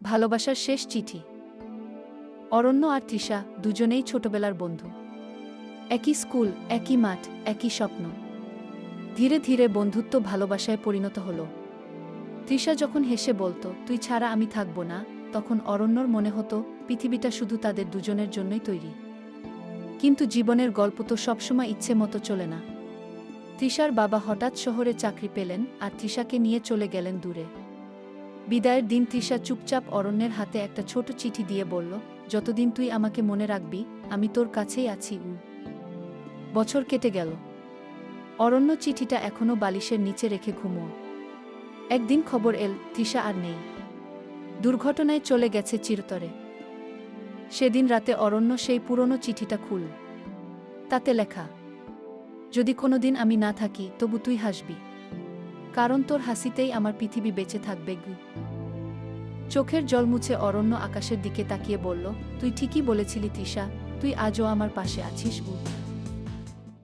ভালোবাসার শেষ চিঠি। অরণ্য আর তৃষা দুজনেই ছোটবেলার বন্ধু। একই স্কুল, একই মাঠ, একই স্বপ্ন। ধীরে ধীরে বন্ধুত্ব ভালোবাসায় পরিণত হলো। তৃষা যখন হেসে বলতো, তুই ছাড়া আমি থাকব না, তখন অরণ্যর মনে হতো পৃথিবীটা শুধু তাদের দুজনের জন্যই তৈরি। কিন্তু জীবনের গল্প তো সবসময় ইচ্ছে মতো চলে না। তৃষার বাবা হঠাৎ শহরে চাকরি পেলেন আর তৃষাকে নিয়ে চলে গেলেন দূরে। বিদায়ের দিন তৃষা চুপচাপ অরণ্যের হাতে একটা ছোট চিঠি দিয়ে বলল, যতদিন তুই আমাকে মনে রাখবি, আমি তোর কাছেই আছি। বছর কেটে গেল। অরণ্য চিঠিটা এখনো বালিশের নিচে রেখে ঘুমোয়। একদিন খবর এল, তৃষা আর নেই। দুর্ঘটনায় চলে গেছে চিরতরে। সেদিন রাতে অরণ্য সেই পুরনো চিঠিটা খুলল। তাতে লেখা, যদি কোনোদিন আমি না থাকি তবু তুই হাসবি, কারণ তোর হাসিতেই আমার পৃথিবী বেঁচে থাকবে। চোখের জল মুছে অরণ্য আকাশের দিকে তাকিয়ে বলল, তুই ঠিকই বলেছিলি তৃষা, তুই আজও আমার পাশে আছিস।